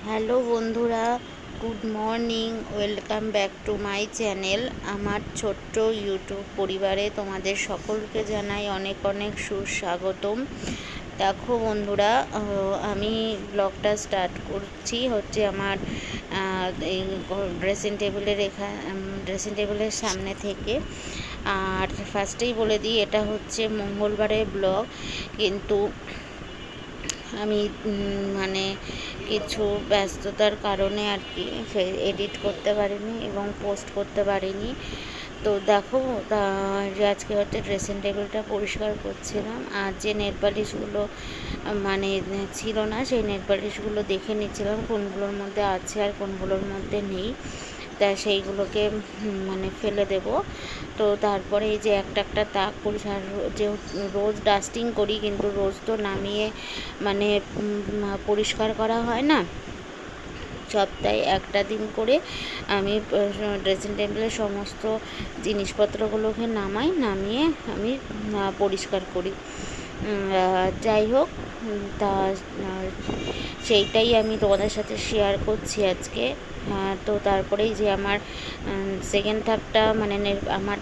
Hello বন্ধুরা, good morning. Welcome back to my channel. আমার ছোট্ট ইউটিউব পরিবারে তোমাদের সকলকে জানাই অনেক অনেক সুস্বাগতম। দেখো বন্ধুরা, আমি ব্লগটা স্টার্ট করছি হচ্ছে আমার এই ড্রেসিং টেবিলের সামনে থেকে। আর ফার্স্টেই বলে দিই, এটা হচ্ছে মঙ্গলবারের ব্লগ, কিন্তু আমি মানে কিছু ব্যস্ততার কারণে আর কি এডিট করতে পারিনি এবং পোস্ট করতে পারিনি। তো দেখো, যে আজকে হচ্ছে ড্রেসিং টেবিলটা পরিষ্কার করছিলাম, আর যে নেল পালিশগুলো মানে ছিল না, সেই নেল পালিশগুলো দেখে নিচ্ছিলাম কোনগুলোর মধ্যে আছে আর কোনগুলোর মধ্যে নেই। তা সেইগুলোকে মানে ফেলে দেব। তো তারপরে এই যে একটা একটা তাক পরিষ্কার, যে রোজ ডাস্টিং করি, কিন্তু রোজ তো নামিয়ে মানে পরিষ্কার করা হয় না। সপ্তাহে একটা দিন করে আমি ড্রেসিং টেবিলের সমস্ত জিনিসপত্রগুলোকে নামিয়ে আমি পরিষ্কার করি। যাই হোক, তা সেইটাই আমি তোমাদের সাথে শেয়ার করছি আজকে। তো তারপরেই যে আমার সেকেন্ড ধাপটা মানে আমার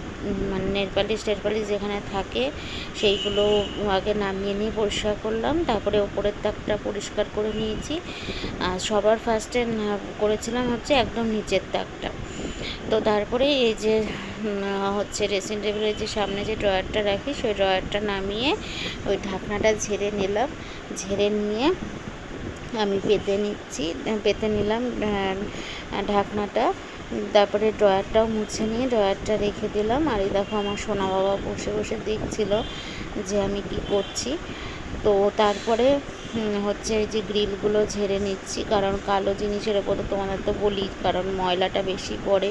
মানে নেলপালিশ যেখানে থাকে সেইগুলো আগে নামিয়ে নিয়ে পরিষ্কার করলাম, তারপরে ওপরের তাকটা পরিষ্কার করে নিয়েছি। আর সবার ফার্স্টে করেছিলাম হচ্ছে একদম নিচের তাকটা। তো তারপরে এই যে হচ্ছে ড্রেসিং টেবিলের যে সামনে যে ড্রয়ারটা রাখি, সেই ড্রয়ারটা নামিয়ে ওই ঢাকনাটা ঝেড়ে নিলাম। ঝেড়ে নিয়ে আমি পেতে নিলাম ঢাকনাটা। তারপরে ড্রয়ারটাও মুছে নিয়ে ড্রয়ারটা রেখে দিলাম। আর এই দেখো, আমার সোনা বাবা বসে বসে দেখছিল যে আমি কি করছি। তো তারপরে হচ্ছে এই যে গ্রিলগুলো ঝেড়ে নিচ্ছি, কারণ কালো জিনিসের ওপর তো তোমাদের তো বলি, কারণ ময়লাটা বেশি পড়ে।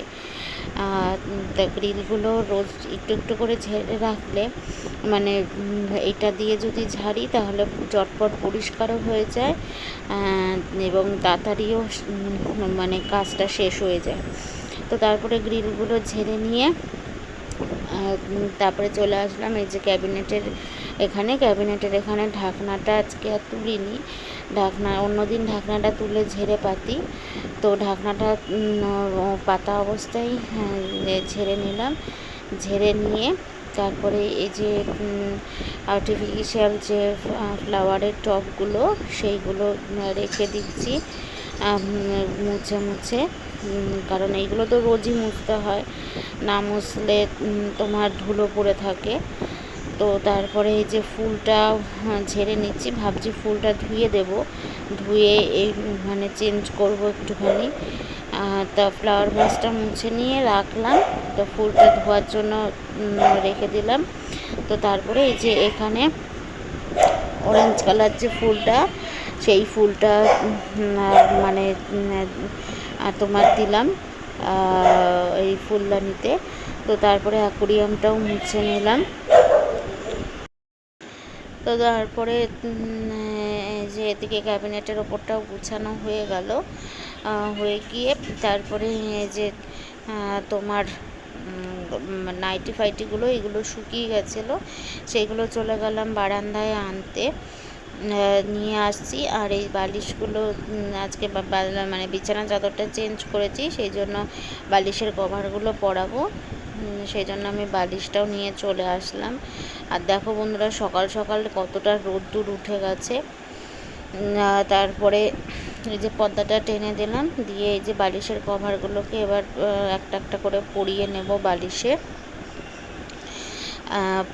তা গ্রিলগুলো রোজ একটু একটু করে ঝেড়ে রাখলে মানে এটা দিয়ে যদি ঝাড়ি তাহলে চটপট পরিষ্কারও হয়ে যায় এবং তাড়াতাড়িও মানে কাজটা শেষ হয়ে যায়। তো তারপরে গ্রিলগুলো ঝেড়ে নিয়ে তারপরে চলে আসলাম এই যে ক্যাবিনেটের এখানে ঢাকনাটা আজকে আর তুলিনি। অন্যদিন ঢাকনাটা তুলে ঝেড়ে পাতি, তো ঢাকনাটা পাতা অবস্থায় ঝেড়ে নিলাম। ঝেড়ে নিয়ে তারপরে এই যে আর্টিফিশিয়াল যে ফ্লাওয়ারের টবগুলো সেইগুলো রেখে দিচ্ছি মুছে, কারণ এইগুলো তো রোজই মুছতে হয়, না মুছলে তোমার ধুলো পড়ে থাকে। তো তারপরে এই যে ফুলটা ঝেড়ে নিচ্ছি, ভাবছি ফুলটা ধুয়ে দেব, ধুয়ে এই মানে চেঞ্জ করব একটুখানি। তা ফ্লাওয়ার ভাসটা মুছে নিয়ে রাখলাম, তো ফুলটা ধোয়ার জন্য রেখে দিলাম। তো তারপরে এই যে এখানে অরেঞ্জ কালার যে ফুলটা, সেই ফুলটা মানে তোমার দিলাম এই ফুলদানিতে। তো তারপরে অ্যাকোরিয়ামটাও মুছে নিলাম। তো তারপরে যে এদিকে ক্যাবিনেটের ওপরটাও গুছানো হয়ে গেল, হয়ে গিয়ে তারপরে যে তোমার নাইটি ফাইটিগুলো এগুলো শুকিয়ে গেছিলো, সেইগুলো চলে গেলাম বারান্দায় আনতে। নিয়ে আসছি। আর এই বালিশগুলো আজকে মানে বিছানা চাদরটা চেঞ্জ করেছি, সেই জন্য বালিশের কভারগুলো পরাবো, সেই জন্য আমি বালিশটাও নিয়ে চলে আসলাম। আর দেখো বন্ধুরা, সকাল সকাল কতটা রোদ্দুর উঠে গেছে। তারপরে এই যে পর্দাটা টেনে দিলাম, দিয়ে এই যে বালিশের কভারগুলোকে এবার একটা একটা করে পরিয়ে নেব বালিশে।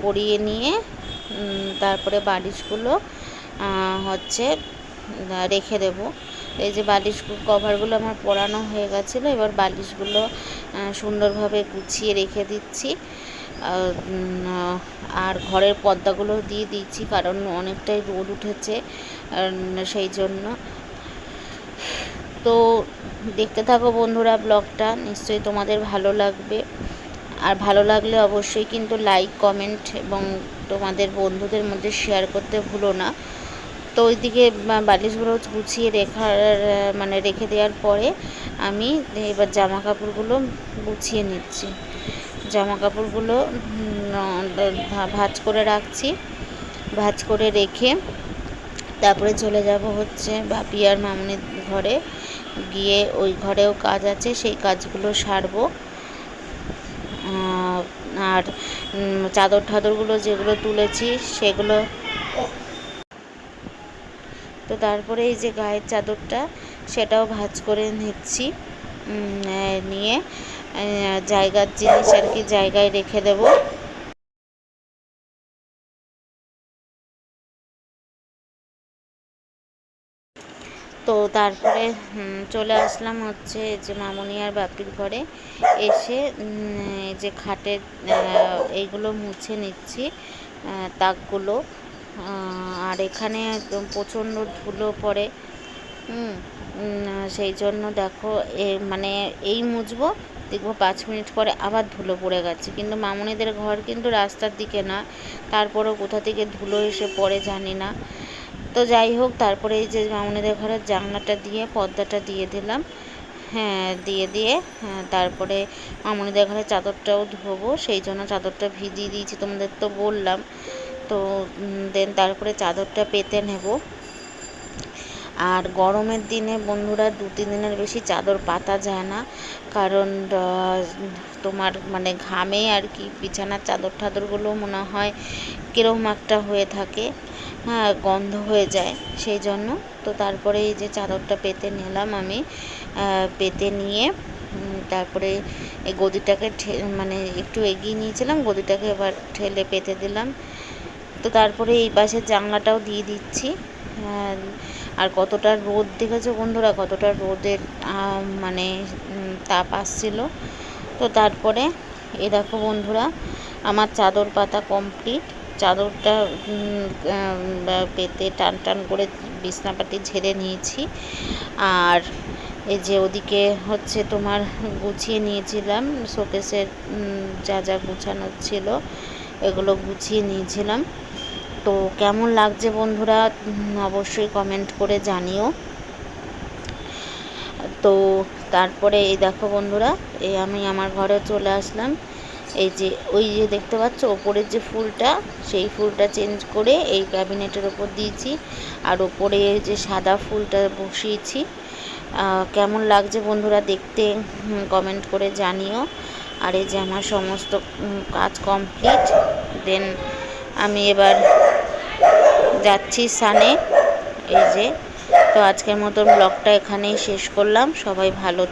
পরিয়ে নিয়ে তারপরে বালিশগুলো হচ্ছে রেখে দেব। এই যে বালিশ কভারগুলো আমার পরানো হয়ে গেছিলো, এবার বালিশগুলো সুন্দরভাবে গুছিয়ে রেখে দিচ্ছি। আর ঘরের পর্দাগুলো দিয়ে দিচ্ছি, কারণ অনেকটাই রোদ উঠেছে সেই জন্য। তো দেখতে থাকো বন্ধুরা ব্লগটা, নিশ্চয়ই তোমাদের ভালো লাগবে। আর ভালো লাগলে অবশ্যই কিন্তু লাইক, কমেন্ট এবং তোমাদের বন্ধুদের মধ্যে শেয়ার করতে ভুলো না। তো ওইদিকে বালিশগুলো গুছিয়ে রেখে দেওয়ার পরে আমি এবার জামা কাপড়গুলো গুছিয়ে নিচ্ছি। জামা কাপড়গুলো ভাঁজ করে রাখছি। ভাঁজ করে রেখে তারপরে চলে যাব হচ্ছে বাপি আর মামুনির ঘরে, গিয়ে ওই ঘরেও কাজ আছে, সেই কাজগুলো সারবো। আর চাদর ঠাদরগুলো যেগুলো তুলেছি সেগুলো, তো তারপরে এই যে গায়ের চাদরটা সেটাও ভাঁজ করে নিচ্ছি, নিয়ে জায়গার জিনিস আর কি জায়গায় রেখে দেব। তো তারপরে চলে আসলাম হচ্ছে যে মামুনি আর বাপির ঘরে, এসে এই যে খাটের এইগুলো মুছে নিচ্ছি, তাকগুলো। আর এখানে প্রচণ্ড ধুলো পড়ে, সেই জন্য দেখো মানে এই মুছবো, দেখবো 5 মিনিট পরে আবার ধুলো পড়ে গেছে। কিন্তু মামুনিদের ঘর কিন্তু রাস্তার দিকে না, তারপরেও কোথা থেকে ধুলো এসে পড়ে জানি না। তো যাই হোক, তারপরে এই যে মামুনিদের ঘরের জানলাটা দিয়ে পর্দাটা দিয়ে দিলাম, হ্যাঁ দিয়ে তারপরে মামুনিদের ঘরে চাদরটাও ধোবো, সেই জন্য চাদরটা ভিজিয়ে দিয়েছি, তোমাদের তো বললাম। তো দেন তারপরে চাদরটা পেতে নেব। আর গরমের দিনে বন্ধুরা 2-3 দিনের বেশি চাদর পাতা যায় না, কারণ তোমার মানে ঘামে আর কি বিছানার চাদর ঠাদরগুলো মনে হয় কীরকম একটা হয়ে থাকে, হ্যাঁ গন্ধ হয়ে যায়, সেই জন্য। তো তারপরে এই যে চাদরটা পেতে নিলাম আমি, পেতে নিয়ে তারপরে এই গদিটাকে মানে একটু এগিয়ে নিয়েছিলাম, গদিটাকে এবার ঠেলে পেতে দিলাম। তো তারপরে এই পাশের জানলাটাও দিয়ে দিচ্ছি। আর কতটা রোদ দেখেছো বন্ধুরা, কতটা রোদের মানে তাপ আসছিল। তো তারপরে এই দেখো বন্ধুরা, আমার চাদর পাতা কমপ্লিট, চাদরটা পেতে টান টান করে বিছনাপাটি ঝেড়ে নিয়েছি। আর এই যে ওদিকে হচ্ছে তোমার গুছিয়ে নিয়েছিলাম, শোকেসের যা যা গুছানো ছিল এগুলো গুছিয়ে নিয়েছিলাম। তো কেমন লাগছে বন্ধুরা অবশ্যই কমেন্ট করে জানিও। তো তারপরে এই দেখো বন্ধুরা, এই আমি আমার ঘরে চলে আসলাম। এই যে ওই যে দেখতে পাচ্ছ ওপরের যে ফুলটা, সেই ফুলটা চেঞ্জ করে এই ক্যাবিনেটের ওপর দিয়েছি, আর ওপরে যে সাদা ফুলটা বসিয়েছি। কেমন লাগছে বন্ধুরা দেখতে কমেন্ট করে জানিও। আর এই যে আমার সমস্ত কাজ কমপ্লিট, দেন আমি এবার যাচ্ছি স্নানে। এই যে, তো আজকের মতো ব্লগটা এখানেই শেষ করলাম। সবাই ভালো